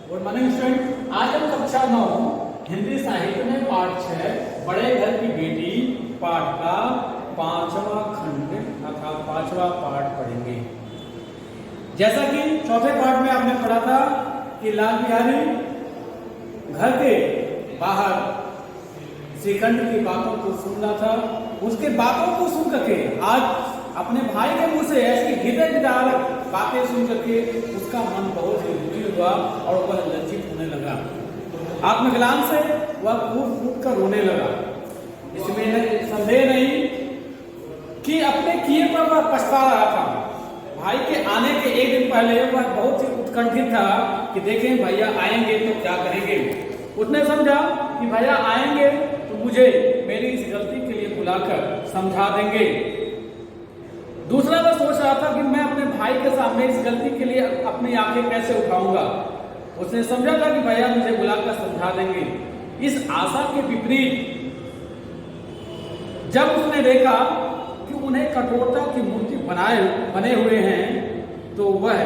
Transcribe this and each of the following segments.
Good morning student. आज हम कक्षा 9 हिंदी साहित्य में पाठ 6 बड़े घर की बेटी पाठ का 5वां खंड अर्थात 5वां पाठ पढ़ेंगे। जैसा कि चौथे पाठ में आपने पढ़ा था कि लाल बिहारी घर के बाहर श्रीखंड की बातों को सुन रहा था। उसके बातों को सुन करके आज अपने भाई के मुंह से ऐसी हृदय विदारक बातें सुन करके उसका मन बहुत ही दुखी हुआ और वह लज्जित होने लगा। आत्मग्लानि से वह फूट फूट कर रोने लगा। इसमें संदेह नहीं कि अपने किए पर वह पछता रहा था। भाई के आने के एक दिन पहले वह बहुत ही उत्कंठित था कि देखें भैया आएंगे तो क्या करेंगे। उसने समझा कि भैया आएंगे तो मुझे मेरी इस गलती के लिए बुलाकर समझा देंगे। दूसरा मैं सोच रहा था कि मैं अपने भाई के सामने इस गलती के लिए अपनी आंखें कैसे उठाऊंगा। उसने समझा था कि भैया मुझे बुलाकर समझा देंगे। इस आशा के विपरीत जब उसने देखा कि उन्हें कठोरता की मूर्ति बने हुए हैं तो वह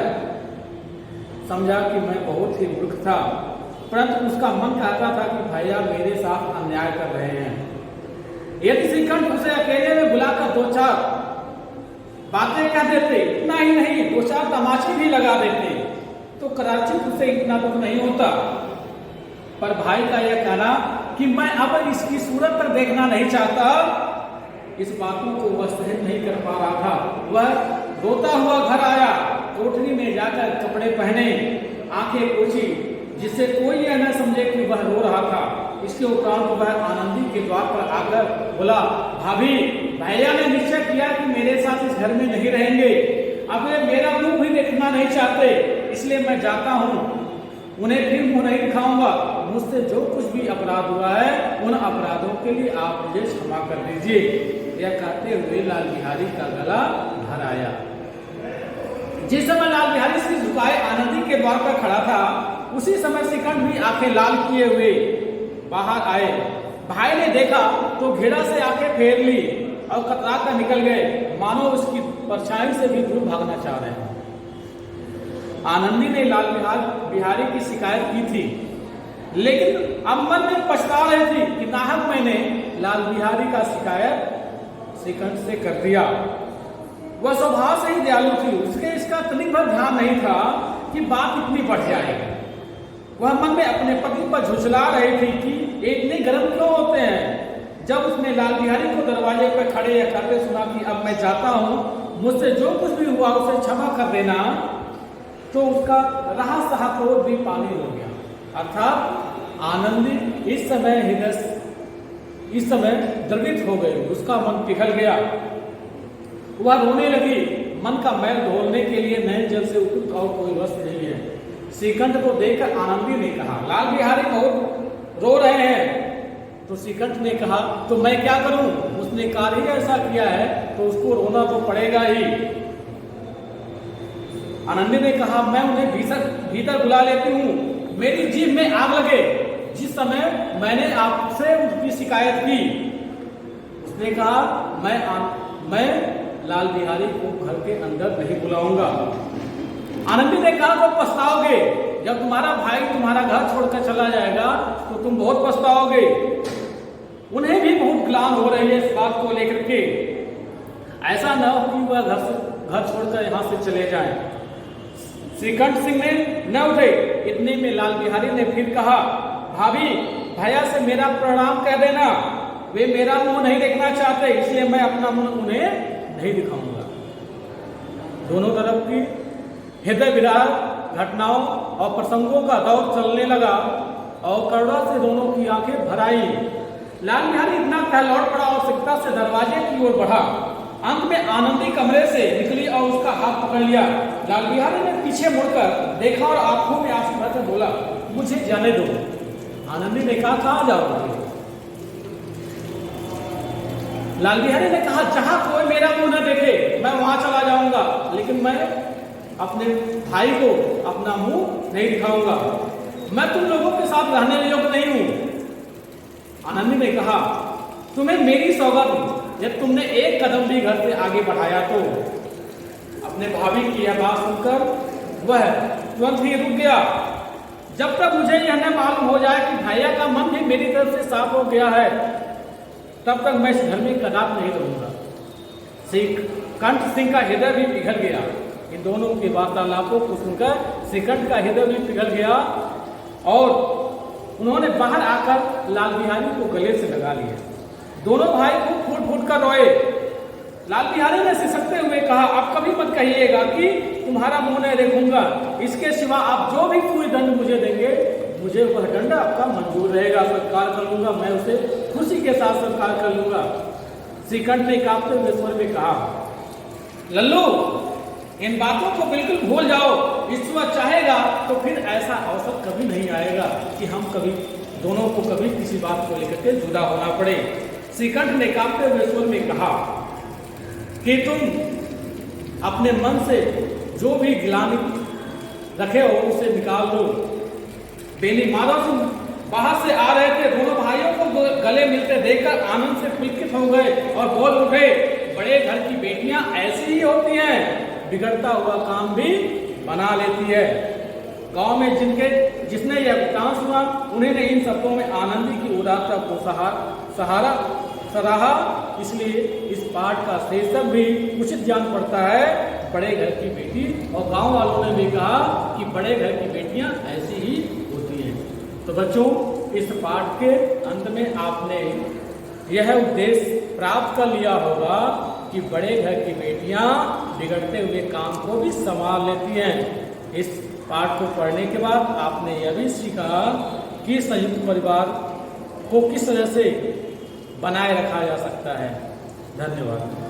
समझा कि मैं बहुत ही मूर्ख था। परंतु उसका मन कहता था कि भैया मेरे साथ अन्याय कर रहे हैं। यदि श्रीखंड उसे अकेले में बुलाकर दो चार बातें कह देते, इतना ही नहीं दो चार तमाचे भी लगा देते तो कदाचित उसे इतना दुख नहीं होता। पर भाई का यह कहना कि मैं अब इसकी सूरत पर देखना नहीं चाहता, इस बातों को वह सहन नहीं कर पा रहा था। वह रोता हुआ घर आया, कोठरी में जाकर कपड़े पहने, आंखें पोंछी जिससे कोई यह न समझे कि वह रो रहा था। इसके उपरांत वह आनंदी के द्वार पर आकर बोला, भाभी भैया ने निश्चय किया कि मेरे साथ इस घर में नहीं रहेंगे। अब वे मेरा मुंह भी देखना नहीं चाहते, इसलिए मैं जाता हूँ। उन्हें फिर मुंह नहीं दिखाऊंगा। मुझसे जो कुछ भी अपराध हुआ है उन अपराधों के लिए आप मुझे क्षमा कर दीजिए। यह कहते हुए लाल बिहारी का गला भर आया। जिस समय लाल बिहारी सिर झुकाए आनंदी के द्वार पर खड़ा था उसी समय श्रीखंड भी आंखें लाल किए हुए बाहर आए। भाई ने देखा तो घेरा से आंखें फेर ली और कतरा कर निकल गए, मानो उसकी परछाई से भी दूर भागना चाह रहे हैं। आनंदी ने लाल बिहारी की शिकायत की थी, लेकिन अब मन में पछता रही थी कि नाहक मैंने लाल बिहारी का शिकायत श्रीखंड से कर दिया। वह स्वभाव से ही दयालु थी, उसके इसका तनिक भर ध्यान नहीं था कि बात इतनी बढ़ जाएगी। वह मन में अपने पति पर झुझला रही थी कि इतने गर्म क्यों होते हैं। जब उसने लाल बिहारी को दरवाजे पर खड़े या करते सुना कि अब मैं जाता हूँ, मुझसे जो कुछ भी हुआ उसे क्षमा कर देना, तो उसका रहा सहा क्रोध भी पानी हो गया। अर्थात आनंदी इस समय द्रवित हो गई, उसका मन पिघल गया। वह रोने लगी। मन का मैल धोने के लिए नए जल से उपयुक्त और कोई वस्त्र नहीं है। श्रीखंड को देखकर आनंदी ने कहा, लाल बिहारी बहुत रो रहे हैं। तो श्रीखंड ने कहा, तो मैं क्या करूं, उसने कार्य ही ऐसा किया है तो उसको रोना तो पड़ेगा ही। आनंदी ने कहा, मैं उन्हें भीतर बुला लेती हूँ, मेरी जीभ में आग लगे जिस समय मैंने आपसे उसकी शिकायत की। उसने कहा, मैं लाल बिहारी को घर के अंदर नहीं बुलाऊंगा। आनंदी ने कहा, तो पछताओगे, जब तुम्हारा भाई तुम्हारा घर छोड़कर चला जाएगा तो तुम बहुत पछताओगे। उन्हें भी बहुत ग्लानि हो रही है इस बात को लेकर के। ऐसा न हो कि वह घर छोड़कर यहाँ से चले जाएं। श्रीखंड सिंह ने न उठे। इतने में लाल बिहारी ने फिर कहा, भाभी भैया से मेरा प्रणाम कह देना, वे मेरा मुंह नहीं देखना चाहते, इसलिए मैं अपना मुंह उन्हें नहीं दिखाऊंगा। दोनों तरफ की हृदय विदारक घटनाओं और प्रसंगों का दौर चलने लगा और करुणा से दोनों की आंखें भर आई। लाल बिहारी इतना कह लौट पड़ा और शीघ्रता से दरवाजे की ओर बढ़ा। अंत में आनंदी कमरे से निकली और उसका हाथ पकड़ लिया। लाल बिहारी ने पीछे मुड़कर देखा और आंखों में आंसू भरकर बोला, मुझे जाने दो। आनंदी ने कहा, कहाँ जाओगे? लाल बिहारी ने कहा, जहां कोई मेरा मुंह न देखे मैं वहां चला जाऊंगा, लेकिन मैं अपने भाई को अपना मुंह नहीं दिखाऊंगा। मैं तुम लोगों के साथ रहने योग्य नहीं हूं। आनंदी ने कहा, तुम्हें मेरी सौगात, जब तुमने एक कदम भी घर से आगे बढ़ाया तो। अपने भाभी की यह बात सुनकर वह तुरंत ही रुक गया। जब तक मुझे यह न मालूम हो जाए कि भैया का मन भी मेरी तरफ से साफ हो गया है, तब तक मैं इस घर में कदाप नहीं रहूंगा। श्रीकंठ सिंह का हृदय भी पिघल गया। इन दोनों के वार्तालापों को सुनकर श्रीकंठ का हृदय भी पिघल गया और उन्होंने बाहर आकर लाल बिहारी को गले से लगा लिया। दोनों भाई को फूट फूट कर रोए। लाल बिहारी ने सिसकते हुए कहा, अब कभी मत कहिएगा कि तुम्हारा मुंह नहीं देखूंगा। इसके सिवा आप जो भी कोई दंड मुझे देंगे, मुझे वह दंड आपका मंजूर रहेगा, स्वीकार कर लूंगा। मैं उसे खुशी के साथ स्वीकार कर लूंगा। श्रीकंठ ने कांपते हुए स्वर में कहा, लल्लू, इन बातों को बिल्कुल भूल जाओ। ईश्वर चाहेगा तो फिर ऐसा अवसर कभी नहीं आएगा कि हम कभी दोनों को कभी किसी बात को लेकर के जुदा होना पड़े। श्रीकंठ ने कांपते हुए स्वर में कहा कि तुम अपने मन से जो भी गिलानी रखे हो उसे निकाल दो। बेनी माधव सिंह बाहर से आ रहे थे। दोनों भाइयों को गले मिलते देखकर आनंद से पुलकित हो गए और बोल उठे, बड़े घर की बेटियां ऐसी ही होती हैं, बिगड़ता हुआ काम भी बना लेती है। गांव में जिसने यह डांस हुआ, उन्होंने इन शब्दों में आनंदी की उदारता को सराहा। इसलिए इस पाठ का शीर्षक भी उचित जान पड़ता है, बड़े घर की बेटी। और गांव वालों ने भी कहा कि बड़े घर की बेटियां ऐसी ही होती हैं। तो बच्चों, इस पाठ के अंत में आपने यह उद्देश्य प्राप्त कर लिया होगा कि बड़े घर की बेटियां बिगड़ते हुए काम को भी संभाल लेती हैं। इस पाठ को पढ़ने के बाद आपने यह भी सीखा कि संयुक्त परिवार को किस तरह से बनाए रखा जा सकता है। धन्यवाद।